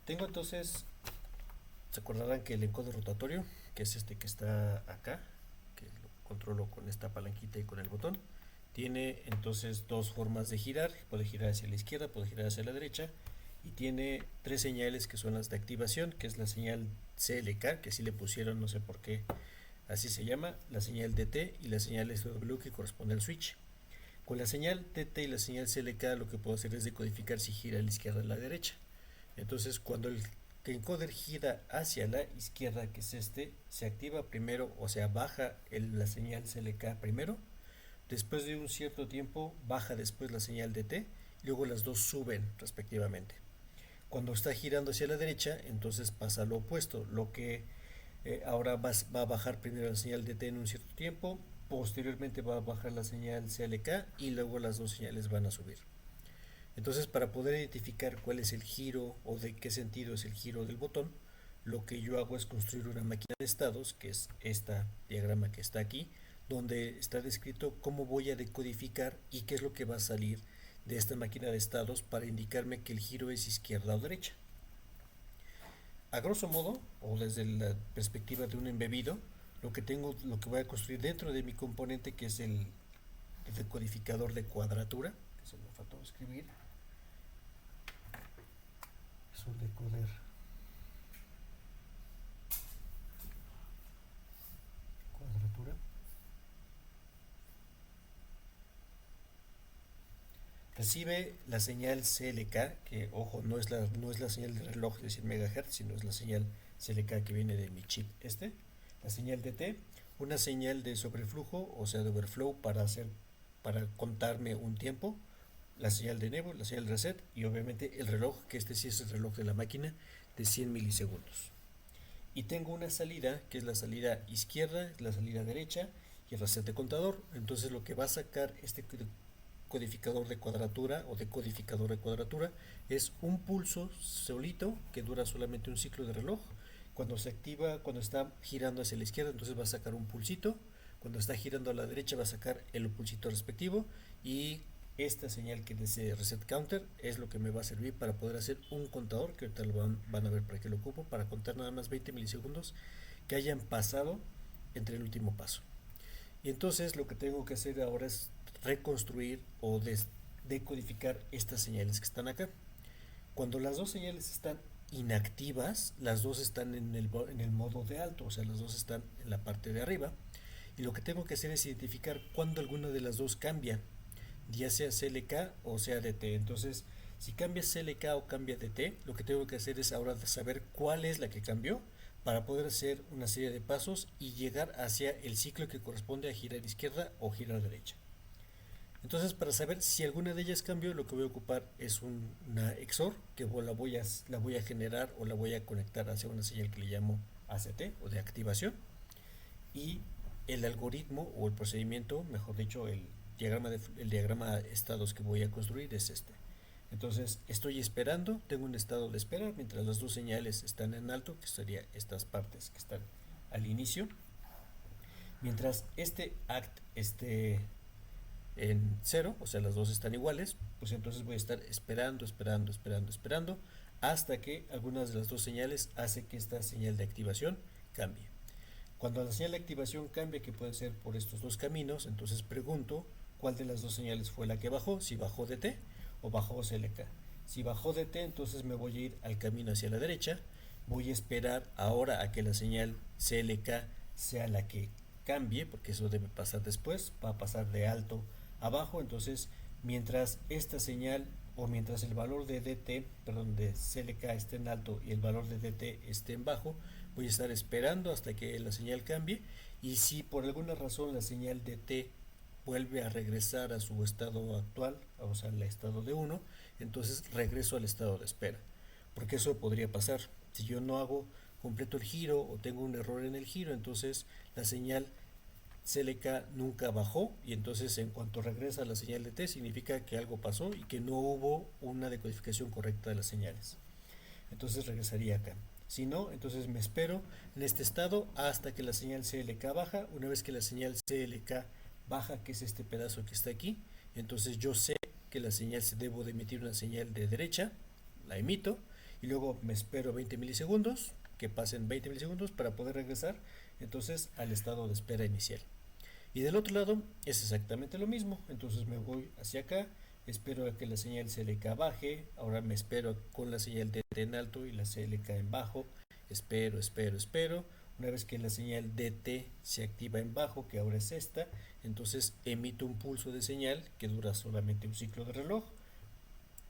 Tengo entonces, se acordarán que el encoder rotatorio, que es este que está acá, que lo controlo con esta palanquita y con el botón, tiene entonces dos formas de girar, puede girar hacia la izquierda, puede girar hacia la derecha, y tiene tres señales que son las de activación, que es la señal CLK, que así le pusieron, no sé por qué, así se llama, la señal DT y la señal SW que corresponde al switch. Con la señal DT y la señal CLK lo que puedo hacer es decodificar si gira a la izquierda o a la derecha. Entonces, cuando el encoder gira hacia la izquierda, que es este, se activa primero, o sea, baja la señal CLK primero, después de un cierto tiempo baja después la señal DT, y luego las dos suben respectivamente. Cuando está girando hacia la derecha, entonces pasa lo opuesto, lo que ahora va a bajar primero la señal DT en un cierto tiempo, posteriormente va a bajar la señal CLK y luego las dos señales van a subir. Entonces, para poder identificar cuál es el giro o de qué sentido es el giro del botón, lo que yo hago es construir una máquina de estados, que es este diagrama que está aquí, donde está descrito cómo voy a decodificar y qué es lo que va a salir de esta máquina de estados para indicarme que el giro es izquierda o derecha. A grosso modo, o desde la perspectiva de un embebido, lo que voy a construir dentro de mi componente, que es el decodificador de cuadratura, que se me faltó escribir, es un decoder cuadratura. Recibe la señal CLK, que ojo, no es la señal de reloj de 100 MHz, sino es la señal CLK que viene de mi chip este. La señal DT, una señal de sobreflujo, o sea de overflow para contarme un tiempo. La señal de enable, la señal de reset y obviamente el reloj, que este sí es el reloj de la máquina de 100 milisegundos. Y tengo una salida que es la salida izquierda, la salida derecha y el reset de contador. Entonces lo que va a sacar este codificador de cuadratura o decodificador de cuadratura es un pulso solito que dura solamente un ciclo de reloj. Cuando se activa, cuando está girando hacia la izquierda, entonces va a sacar un pulsito. Cuando está girando a la derecha va a sacar el pulsito respectivo, y esta señal que dice reset counter es lo que me va a servir para poder hacer un contador, que ahorita lo van a ver para qué lo ocupo, para contar nada más 20 milisegundos que hayan pasado entre el último paso. Y entonces lo que tengo que hacer ahora es reconstruir o decodificar estas señales que están acá. Cuando las dos señales están inactivas, las dos están en el modo de alto, o sea, las dos están en la parte de arriba. Y lo que tengo que hacer es identificar cuándo alguna de las dos cambia, ya sea CLK o sea DT. Entonces, si cambia CLK o cambia DT, lo que tengo que hacer es ahora saber cuál es la que cambió para poder hacer una serie de pasos y llegar hacia el ciclo que corresponde a girar izquierda o girar derecha. Entonces, para saber si alguna de ellas cambió, lo que voy a ocupar es una XOR que la voy a generar o la voy a conectar hacia una señal que le llamo ACT o de activación. Y el algoritmo o el procedimiento, mejor dicho, el diagrama de estados que voy a construir es este. Entonces, estoy esperando, tengo un estado de espera mientras las dos señales están en alto, que serían estas partes que están al inicio. Mientras este act esté en cero, o sea, las dos están iguales, pues entonces voy a estar esperando hasta que algunas de las dos señales hace que esta señal de activación cambie. Cuando la señal de activación cambia, que puede ser por estos dos caminos, entonces pregunto cuál de las dos señales fue la que bajó, si bajó DT o bajó CLK. Si bajó DT, entonces me voy a ir al camino hacia la derecha, voy a esperar ahora a que la señal CLK sea la que cambie, porque eso debe pasar después, va a pasar de alto a bajo. Entonces mientras esta señal o mientras el valor de DT, perdón, de CLK esté en alto y el valor de DT esté en bajo, voy a estar esperando hasta que la señal cambie. Y si por alguna razón la señal DT vuelve a regresar a su estado actual, o sea, al estado de 1, entonces regreso al estado de espera, porque eso podría pasar. Si yo no hago completo el giro o tengo un error en el giro, entonces la señal CLK nunca bajó, y entonces en cuanto regresa la señal de T significa que algo pasó y que no hubo una decodificación correcta de las señales. Entonces regresaría acá. Si no, entonces me espero en este estado hasta que la señal CLK baja. Una vez que la señal CLK baja, que es este pedazo que está aquí, entonces yo sé que la señal se debo de emitir una señal de derecha, la emito, y luego me espero 20 milisegundos, que pasen 20 milisegundos para poder regresar entonces al estado de espera inicial. Y del otro lado es exactamente lo mismo, entonces me voy hacia acá, espero a que la señal CLK baje, ahora me espero con la señal DT en alto y la CLK en bajo, espero. Una vez que la señal DT se activa en bajo, que ahora es esta, entonces emito un pulso de señal que dura solamente un ciclo de reloj.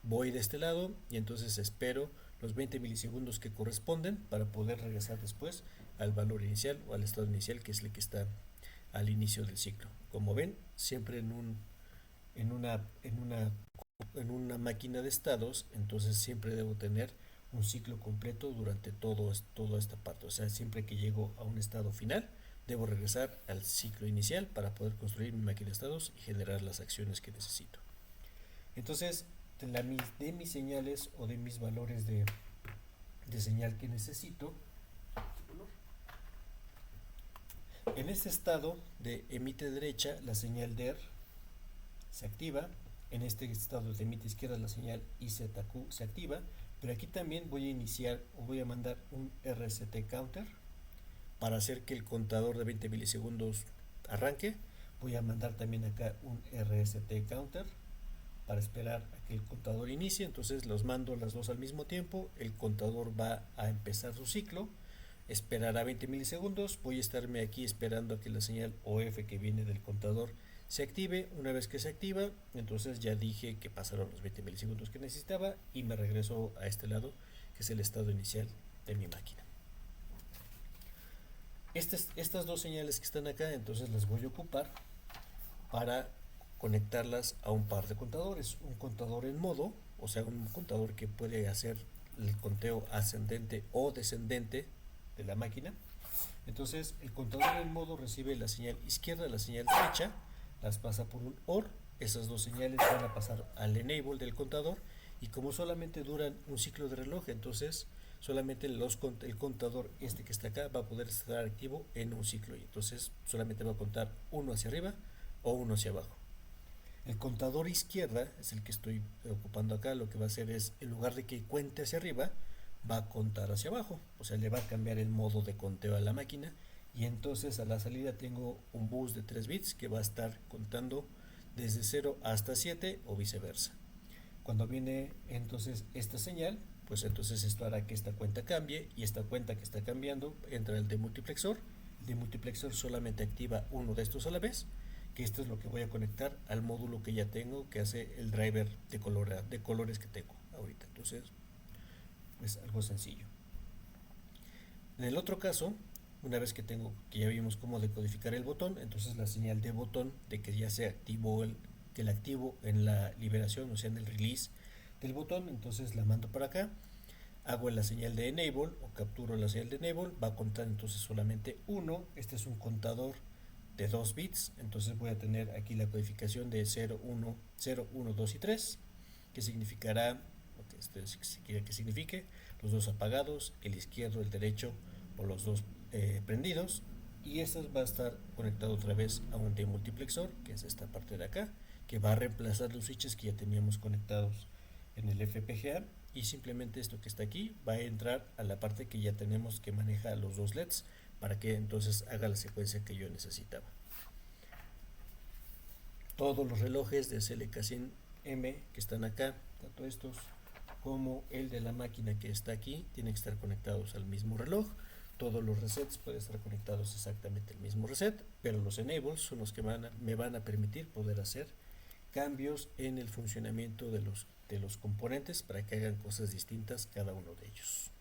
Voy de este lado y entonces espero los 20 milisegundos que corresponden para poder regresar después al valor inicial o al estado inicial, que es el que está al inicio del ciclo. Como ven, siempre en una máquina de estados, entonces siempre debo tener un ciclo completo durante toda esta parte. O sea, siempre que llego a un estado final, debo regresar al ciclo inicial para poder construir mi máquina de estados y generar las acciones que necesito. Entonces, de mis señales o de mis valores de señal que necesito, en este estado de emite derecha, la señal DER se activa. En este estado de emite izquierda, la señal IZQ se activa. Pero aquí también voy a iniciar o voy a mandar un RST counter para hacer que el contador de 20 milisegundos arranque. Voy a mandar también acá un RST counter para esperar a que el contador inicie. Entonces los mando las dos al mismo tiempo. El contador va a empezar su ciclo, esperará 20 milisegundos. Voy a estarme aquí esperando a que la señal OF que viene del contador se active. Una vez que se activa, entonces ya dije que pasaron los 20 milisegundos que necesitaba y me regreso a este lado, que es el estado inicial de mi máquina. Estas dos señales que están acá, entonces las voy a ocupar para conectarlas a un par de contadores. Un contador en modo, o sea, un contador que puede hacer el conteo ascendente o descendente de la máquina. Entonces el contador en modo recibe la señal izquierda, la señal derecha, las pasa por un OR. Esas dos señales van a pasar al enable del contador, y como solamente duran un ciclo de reloj, entonces solamente el contador este que está acá va a poder estar activo en un ciclo, y entonces solamente va a contar uno hacia arriba o uno hacia abajo. El contador izquierda es el que estoy ocupando acá. Lo que va a hacer es, en lugar de que cuente hacia arriba, va a contar hacia abajo, o sea, le va a cambiar el modo de conteo a la máquina, y entonces a la salida tengo un bus de 3 bits que va a estar contando desde 0 hasta 7 o viceversa. Cuando viene entonces esta señal, pues entonces esto hará que esta cuenta cambie, y esta cuenta que está cambiando entra el demultiplexor. El demultiplexor solamente activa uno de estos a la vez, que esto es lo que voy a conectar al módulo que ya tengo, que hace el driver de colores que tengo ahorita. Entonces es algo sencillo. En el otro caso, una vez que ya vimos cómo decodificar el botón, entonces la señal de botón de que ya se activó que la activo en la liberación, o sea en el release del botón, entonces la mando para acá, hago la señal de enable o capturo la señal de enable, va a contar entonces solamente 1. Este es un contador de 2 bits, entonces voy a tener aquí la codificación de 0, 1, 0, 1, 2 y 3, que significará lo que se quiere que signifique: los dos apagados, el izquierdo, el derecho, o los dos prendidos. Y esto va a estar conectado otra vez a un demultiplexor, que es esta parte de acá, que va a reemplazar los switches que ya teníamos conectados en el FPGA, y simplemente esto que está aquí va a entrar a la parte que ya tenemos, que maneja los dos LEDs, para que entonces haga la secuencia que yo necesitaba. Todos los relojes de CLK100M que están acá, tanto estos como el de la máquina que está aquí, tienen que estar conectados al mismo reloj. Todos los resets pueden estar conectados exactamente al mismo reset, pero los enables son los que me van a permitir poder hacer cambios en el funcionamiento de los componentes para que hagan cosas distintas cada uno de ellos.